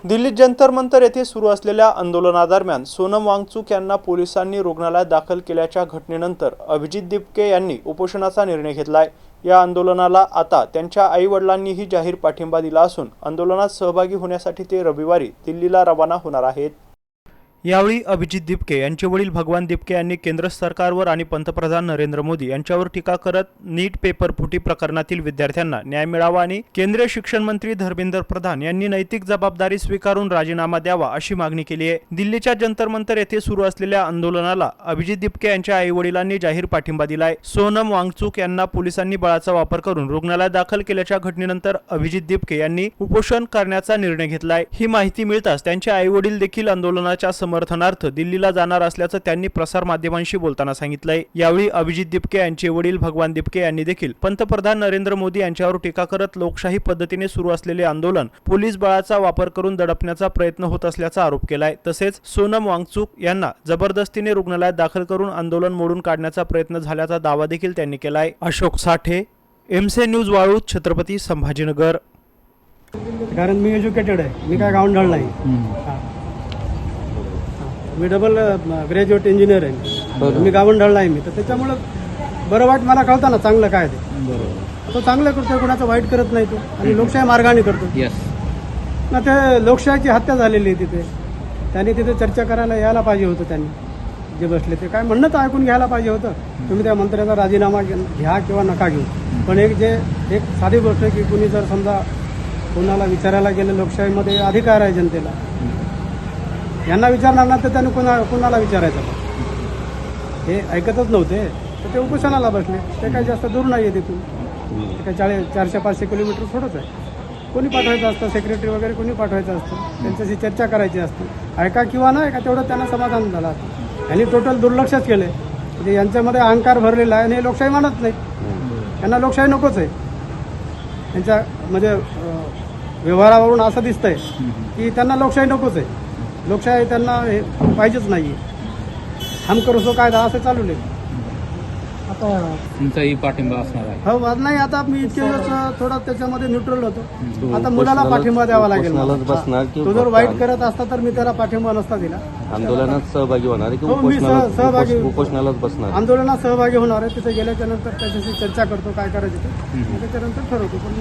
दिल्लीत जंतर मंतर येथे सुरू असलेल्या आंदोलनादरम्यान सोनम वांगचुक यांना पोलिसांनी रुग्णालयात दाखल केल्याच्या घटनेनंतर अभिजित दिपके यांनी उपोषणाचा निर्णय घेतलाय। या आंदोलनाला आता त्यांच्या आई-वडिलांनीही जाहीर पाठिंबा दिला असून आंदोलनात सहभागी होण्यासाठी ते रविवारी दिल्लीला रवाना होणार आहेत। यावेळी अभिजित दिपके यांचे वडील भगवान दिपके यांनी केंद्र सरकारवर आणि पंतप्रधान नरेंद्र मोदी यांच्यावर टीका करत नीट पेपर फुटी प्रकरणातील विद्यार्थ्यांना न्याय मिळावा आणि केंद्रीय शिक्षण मंत्री धर्मेंद्र प्रधान यांनी नैतिक जबाबदारी स्वीकारून राजीनामा द्यावा अशी मागणी केली आहे। दिल्लीच्या जंतर मंतर येथे सुरू असलेल्या आंदोलनाला अभिजित दिपके यांच्या आई-वडिलांनी जाहीर पाठिंबा दिलाय। सोनम वांगचुक यांना पोलिसांनी बळाचा वापर करून रुग्णालयात दाखल केल्याच्या घटनेनंतर अभिजित दिपके यांनी उपोषण करण्याचा निर्णय घेतलाय। ही माहिती मिळताच त्यांचे आई-वडील देखील आंदोलनाच्या समर्थनार्थ दिल्लीला जाणार असल्याचं त्यांनी प्रसार माध्यमांशी बोलताना सांगितलंय। यावेळी अभिजित दिपके यांचे वडील भगवान दिपके यांनी देखील पंतप्रधान नरेंद्र मोदी यांच्यावर टीका करत लोकशाही पद्धतीने सुरू असलेले आंदोलन पोलीस बळाचा वापर करून दडपण्याचा प्रयत्न होत असल्याचा आरोप केलाय। तसेच सोनम वांगचुक यांना जबरदस्तीने रुग्णालयात दाखल करून आंदोलन मोडून काढण्याचा प्रयत्न झाल्याचा दावा देखील त्यांनी केलाय। अशोक साठे, एमसी न्यूज वाळू, छत्रपती संभाजीनगर। कारण मी एज्युकेटेड आहे, मी काय गावंढळ नाही। मी डबल ग्रॅज्युएट इंजिनियर आहे, मी गावंढळ नाही। मी तर त्याच्यामुळं बरं वाईट मला कळतं ना चांगलं काय ते। तो चांगलं करतोय, कोणाचं वाईट करत नाही तो, आणि लोकशाही मार्गाने करतो ना। ते लोकशाहीची हत्या झालेली आहे तिथे, त्यांनी तिथे चर्चा करायला यायला पाहिजे होतं। त्यांनी जे बसले ते काय म्हणणं तर ऐकून घ्यायला पाहिजे होतं। तुम्ही त्या मंत्र्याचा राजीनामा घ्या किंवा नका घेऊ, पण एक साधी गोष्ट आहे की कुणी जर समजा कोणाला विचारायला गेलं, लोकशाहीमध्ये अधिकार आहे जनतेला, यांना विचारणार ना तर त्यांनी कोणाला विचारायचं? हे ऐकतच नव्हते तर ते उपोषणाला बसले। ते काही जास्त दूर नाही आहे तिथून, ते काही 400-500 किलोमीटर थोडंच आहे। कोणी पाठवायचं असतं, सेक्रेटरी वगैरे कोणी पाठवायचं असतं, त्यांच्याशी चर्चा करायची असते। ऐका किंवा नाही ऐका तेवढं त्यांना समाधान झालं। यांनी टोटल दुर्लक्षच केले, म्हणजे यांच्यामध्ये अहंकार भरलेला आहे आणि हे लोकशाही मानत नाहीत। यांना लोकशाही नकोच आहे। त्यांच्या म्हणजे व्यवहारावरून असं दिसतंय की त्यांना लोकशाही नकोच आहे। लोकशाही त्यांना हे पाहिजेच नाही। हम करो सो कायदा असं चालू आहे। आता तुमचाही पाठिंबा असणार आहे? हो, नाही आता मी इतके दिवस थोडा त्याच्यामध्ये न्यूट्रल होतो, आता मुलाला पाठिंबा द्यावा लागेल। तो जर वाईट करत असता तर मी त्याला पाठिंबा नसता दिला। आंदोलनात सहभागी होणार आहे की मी सहभागी उपोषणालाच बसणार? आंदोलनात सहभागी होणार आहे। तिथे गेल्याच्या नंतर त्याच्याशी चर्चा करतो काय करायचं ते, त्याच्यानंतर ठरवतो।